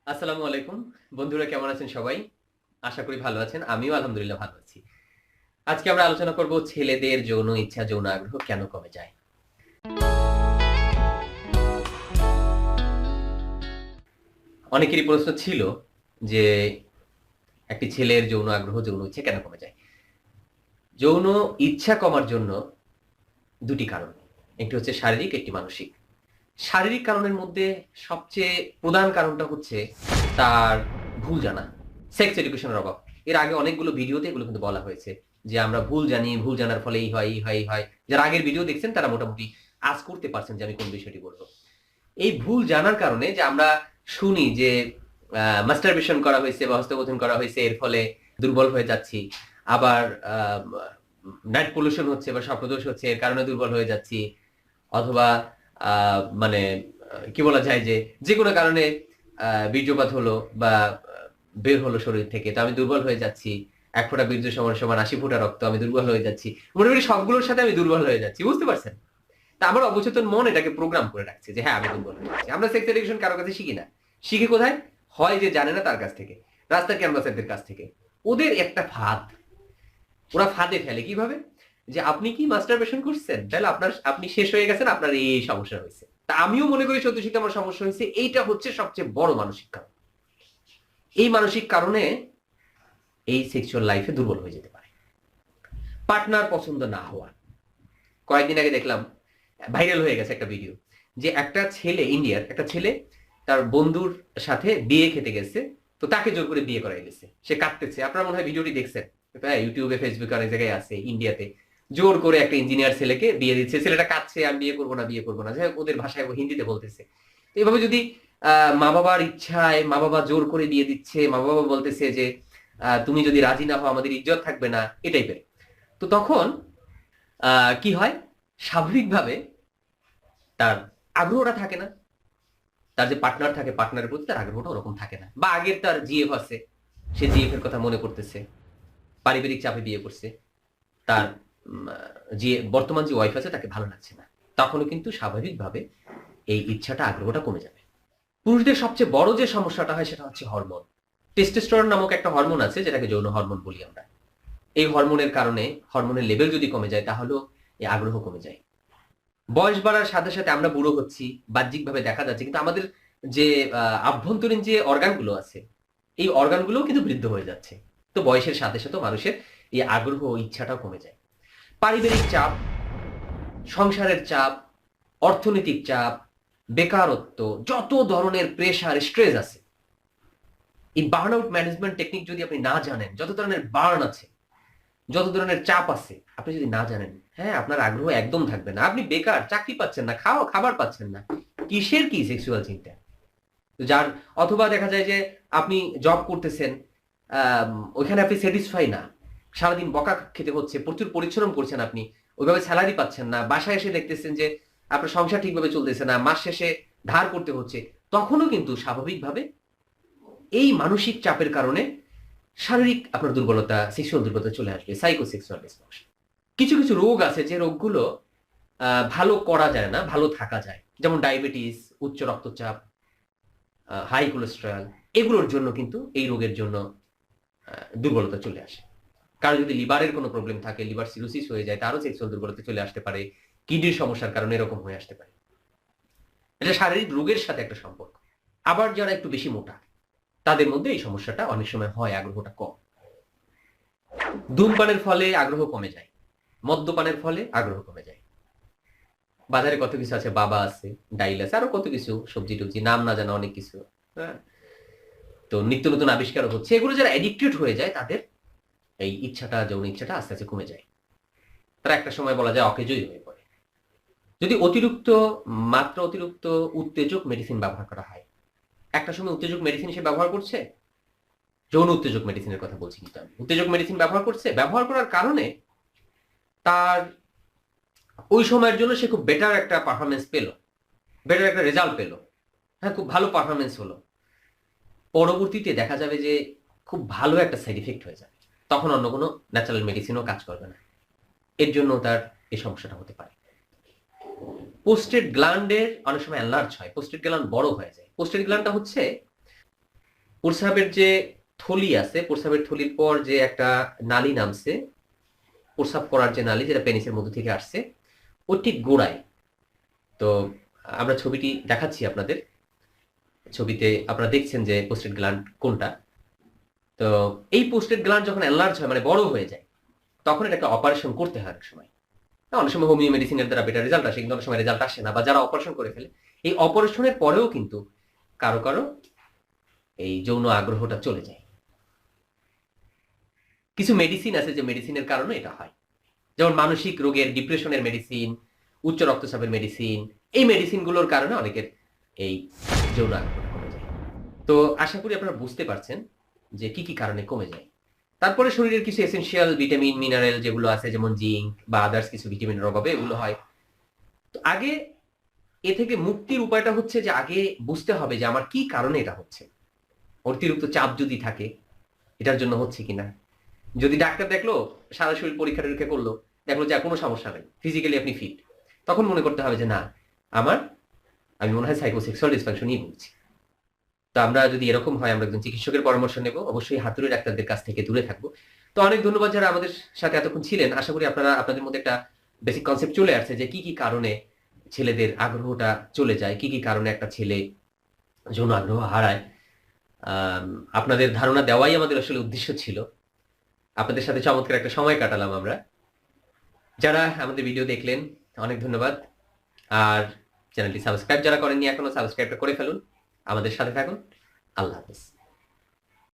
আসসালামু আলাইকুম। বন্ধুরা কেমন আছেন সবাই? আশা করি ভালো আছেন। আমিও আলহামদুলিল্লাহ ভালো আছি। আজকে আমরা আলোচনা করব ছেলেদের যৌন ইচ্ছা, যৌন আগ্রহ কেন কমে যায়? অনেকেরই প্রশ্ন ছিল যে একটি ছেলের যৌন আগ্রহ, যৌন ইচ্ছা কেন কমে যায়? যৌন ইচ্ছা কমার জন্য ২ টি কারণ। একটি হচ্ছে শারীরিক, একটি মানসিক। শারীরিক কারণের মধ্যে সবচেয়ে প্রধান কারণটা হচ্ছে তার ভুল জানা। সেক্স এডুকেশনের অভাব। এর আগে অনেকগুলো ভিডিওতে এগুলো কিন্তু বলা হয়েছে যে আমরা ভুল জানি, ভুল জানার ফলে এই হয়, এই হয়, এই হয়। যারা আগের ভিডিও দেখছেন তারা মোটামুটি আঁচ করতে পারছেন যে আমি কোন বিষয়টি বলব। এই ভুল জানার কারণে যে আমরা শুনি যে মাস্টারবেশন করা হয়েছে বা হস্তমৈথুন করা হয়েছে এর ফলে দুর্বল হয়ে যাচ্ছি। আবার নাইট পলিউশন হচ্ছে বা স্বপ্নদোষ হচ্ছে এর কারণে দুর্বল হয়ে যাচ্ছি। অথবা মানে কি বলা যায় যে যেকোনো কারণে বীর্যপাত হলো বা বের হলো শরীর থেকে তো আমি দুর্বল হয়ে যাচ্ছি। এক ফোঁটা বীর্য সমান সমান ৮০ ফোঁটা রক্ত আমি দুর্বল হয়ে যাচ্ছি। মোটামুটি সবগুলোর সাথে আমি দুর্বল হয়ে যাচ্ছি। বুঝতে পারছেন? তা আমার অবচেতন মন এটাকে প্রোগ্রাম করে রাখছে যে হ্যাঁ আমি দুর্বল হয়ে যাচ্ছি। আমরা সেক্স এডুকেশন কারো কাছে শিখি না। শিখি কোথায়? হয় যে জানে না তার কাছ থেকে, রাস্তার ক্যানভাসারদের কাছ থেকে। ওদের একটা ফাঁদ। ওরা ফাঁদে ফেলে কিভাবে? যে আপনি কি মাস্টারবেশন করছেন? তাহলে আপনি শেষ হয়ে গেছেন, আপনার এই সমস্যা হয়েছে। তা আমিও মনে করি সত্যি সত্যি আমার সমস্যা হয়েছে। এইটা হচ্ছে সবচেয়ে বড় মানসিক কারণ। এই মানসিক কারণে এই সেক্সুয়াল লাইফে দুর্বল হয়ে যেতে পারে। পার্টনার পছন্দ না হওয়া। কয়েকদিন আগে দেখলাম ভাইরাল হয়ে গেছে একটা ভিডিও যে একটা ছেলে, ইন্ডিয়ার একটা ছেলে তার বন্ধুর সাথে বিয়ে খেতে গেছে। তো তাকে জোর করে বিয়ে করাই দিয়েছে। সে কাঁদতেছে। আপনারা মনে হয় ভিডিওটি দেখছেন। হ্যাঁ, ইউটিউবে, ফেসবুকে অনেক জায়গায় আছে, ইন্ডিয়াতে। জোর করে একটা ইঞ্জিনিয়ার ছেলেকে বিয়ে দিচ্ছে। ছেলেটা কাঁদছে, আমি বিয়ে করবো না, বিয়ে করবো না। যাই হোক ওদের ভাষায় ও হিন্দিতে বলতেছে। তো এভাবে যদি মা-বাবার ইচ্ছায় মা-বাবা জোর করে বিয়ে দিচ্ছে, মা-বাবা বলতেছে যে তুমি যদি রাজি না হও আমাদের ইজ্জত থাকবে না, এ টাইপের। তো তখন কি হয়? স্বাভাবিকভাবে তার আগ্রহটা থাকে না। তার যে পার্টনার থাকে, পার্টনারের প্রতি তার আগ্রহটা ওরকম থাকে না। বা আগের তার জিএফ আছে, সে জিএফ এর কথা মনে করতেছে। পারিবারিক চাপে বিয়ে করছে। তার যে বর্তমান যে ওয়াইফ আছে তাকে ভালো লাগছে না। তখনও কিন্তু স্বাভাবিকভাবে এই ইচ্ছাটা, আগ্রহটা কমে যাবে। পুরুষদের সবচেয়ে বড় যে সমস্যাটা হয় সেটা হচ্ছে হরমোন। টেস্টোস্টেরন নামক একটা হরমোন আছে যেটাকে যৌন হরমোন বলি আমরা। এই হরমোনের কারণে হরমোনের লেভেল যদি কমে যায় তাহলেও এই আগ্রহ কমে যায়। বয়স বাড়ার সাথে সাথে আমরা বুড়ো হচ্ছি, বাহ্যিকভাবে দেখা যাচ্ছে, কিন্তু আমাদের যে আভ্যন্তরীণ যে অর্গানগুলো আছে এই অর্গানগুলোও কিন্তু বৃদ্ধ হয়ে যাচ্ছে। তো বয়সের সাথে সাথে মানুষের এই আগ্রহ ও ইচ্ছাটাও কমে যায়। পারিবারিক চাপ, সংসারের চাপ, অর্থনৈতিক চাপ, বেকারত্ব, যত ধরনের প্রেশার, স্ট্রেস আছে, এই বার্ন আউট ম্যানেজমেন্ট টেকনিক যদি আপনি না জানেন, যত ধরনের বার্ন আছে, যত ধরনের চাপ আছে, আপনি যদি না জানেন, হ্যাঁ আপনার আগ্রহ একদম থাকবে না। আপনি বেকার, চাকরি পাচ্ছেন না, খাবার পাচ্ছেন না, কিসের কি সেক্সুয়াল চিন্তা? যার অথবা দেখা যায় যে আপনি জব করতেছেন, ওইখানে আপনি স্যাটিসফাই না, সারাদিন বকা খেতে হচ্ছে, প্রচুর পরিশ্রম করছেন, আপনি ওইভাবে স্যালারি পাচ্ছেন না, বাসায় এসে দেখতেছেন যে আপনার সংসার ঠিকভাবে চলতেছে না, মাস শেষে ধার করতে হচ্ছে, তখনও কিন্তু স্বাভাবিকভাবে এই মানসিক চাপের কারণে শারীরিক আপনার দুর্বলতা, সেক্সুয়াল দুর্বলতা চলে আসবে, সাইকোসেক্সুয়াল ডিসফাংশন। কিছু কিছু রোগ আছে যে রোগগুলো ভালো করা যায় না, ভালো থাকা যায়। যেমন ডায়াবেটিস, উচ্চ রক্তচাপ, হাই কোলেস্টেরল, এগুলোর জন্য কিন্তু এই রোগের জন্য দুর্বলতা চলে আসে। কারো যদি লিভারের কোনো প্রবলেম থাকে, লিভার সিরোসিস হয়ে যায়, তারও সেক্সুয়াল দুর্বলতা চলে আসতে পারে। কিডনির সমস্যার কারণে এরকম হয়ে আসতে পারে। এটা শারীরিক রোগের সাথে একটা সম্পর্ক। আবার যারা একটু বেশি মোটা তাদের মধ্যে এই সমস্যাটা অনেক সময় হয়, আগ্রহটা কম। ধূমপানের ফলে আগ্রহ কমে যায়, মদ্যপানের ফলে আগ্রহ কমে যায়। বাজারে কত কিছু আছে, বাবা আছে, ডাইল আছে, আরো কত কিছু, সবজি টবজি, নাম না জানা অনেক কিছু। হ্যাঁ, তো নিত্য নতুন আবিষ্কার হচ্ছে। এগুলো যারা অ্যাডিক্টেড হয়ে যায় তাদের এই ইচ্ছাটা, যৌন ইচ্ছাটা আস্তে আস্তে কমে যায়। তারা একটা সময় বলা যায় অকেজোই হয়ে পড়ে। যদি অতিরিক্ত উত্তেজক মেডিসিন ব্যবহার করা হয়, একটা সময় উত্তেজক মেডিসিন সে ব্যবহার করছে, যৌন উত্তেজক মেডিসিনের কথা বলছি, কিন্তু আমি উত্তেজক মেডিসিন ব্যবহার করছে, ব্যবহার করার কারণে তার ওই সময়ের জন্য সে খুব বেটার একটা পারফরমেন্স পেল, বেটার একটা রেজাল্ট পেল, হ্যাঁ খুব ভালো পারফরমেন্স হলো। পরবর্তীতে দেখা যাবে যে খুব ভালো একটা সাইড ইফেক্ট হয়ে যাবে, তখন অন্য কোনো ন্যাচারাল মেডিসিনও কাজ করবে না। এর জন্য তার এই সমস্যাটা হতে পারে। পোস্টেড গ্ল্যান্ডের অনেক সময় এনলার্জ হয়, পোস্টেড গ্ল্যান্ড বড় হয়ে যায়। পোস্টেড গ্ল্যান্ডটা হচ্ছে প্রস্রাবের যে থলি আছে, প্রস্রাবের থলির পর যে একটা নালী নামছে, প্রস্রাব করার যে নালী যেটা পেনিসের মধ্যে থেকে আসছে, ওর ঠিক গোড়ায়। তো আমরা ছবিটি দেখাচ্ছি আপনাদের। ছবিতে আপনারা দেখছেন যে পোস্টেড গ্ল্যান্ড কোনটা। তো এই পোস্টেড গ্ল্যান্ড যখন এনলার্জ হয়, মানে বড় হয়ে যায়, তখন এটাকে অপারেশন করতে হয় অনেক সময়। অনেক সময় হোমিও মেডিসিনের দ্বারা বেটার রেজাল্ট আসে, কিন্তু অনেক সময় রেজাল্ট আসে না, বা যারা অপারেশন করে ফেলে, এই অপারেশনের পরেও কিন্তু কারো কারো এই যৌন আগ্রহটা চলে যায়। কিছু মেডিসিন আছে যে মেডিসিনের কারণে এটা হয়, যেমন মানসিক রোগের, ডিপ্রেশনের মেডিসিন, উচ্চ রক্তচাপের মেডিসিন। এই মেডিসিনগুলোর কারণে অনেকের এই যৌন আগ্রহ কমে যায়। তো আশা করি আপনারা বুঝতে পারছেন যে কি কি কারণে কমে যায়। তারপরে শরীরের কিছু এসেনশিয়াল ভিটামিন মিনারেল যেগুলো আছে, যেমন জিঙ্ক বা আদার্স কিছু ভিটামিনের অভাবে এগুলো হয়। তো আগে এ থেকে মুক্তির উপায়টা হচ্ছে যে আগে বুঝতে হবে যে আমার কি কারণে এটা হচ্ছে। অতিরিক্ত চাপ যদি থাকে, এটার জন্য হচ্ছে কিনা। যদি ডাক্তার দেখলো, সারা শরীর পরীক্ষা টরীক্ষা করলো, দেখলো যে কোনো সমস্যা নেই, ফিজিক্যালি আপনি ফিট, তখন মনে করতে হবে যে না, আমি মনে হয় সাইকোসেক্সুয়াল ডিসফাংশনই ভুগছি। তো আমরা যদি এরকম হয়, আমরা একজন চিকিৎসকের পরামর্শ নেব, অবশ্যই হাতুড়ি ডাক্তারদের কাছ থেকে দূরে থাকবো। তো অনেক ধন্যবাদ যারা আমাদের সাথে এতক্ষণ ছিলেন। আশা করি আপনাদের মধ্যে একটা বেসিক কনসেপ্ট চলে আসছে যে কি কি কারণে ছেলেদের আগ্রহটা চলে যায়, কি কি কারণে একটা ছেলে যৌন আগ্রহ হারায়। আপনাদের ধারণা দেওয়াই আমাদের আসলে উদ্দেশ্য ছিল। আপনাদের সাথে চমৎকার একটা সময় কাটালাম আমরা। যারা আমাদের ভিডিও দেখলেন, অনেক ধন্যবাদ। আর চ্যানেলটি সাবস্ক্রাইব যারা করেননি এখনো, সাবস্ক্রাইবটা করে ফেলুন, আমাদের সাথে থাকুন। আল্লাহ হাফেজ।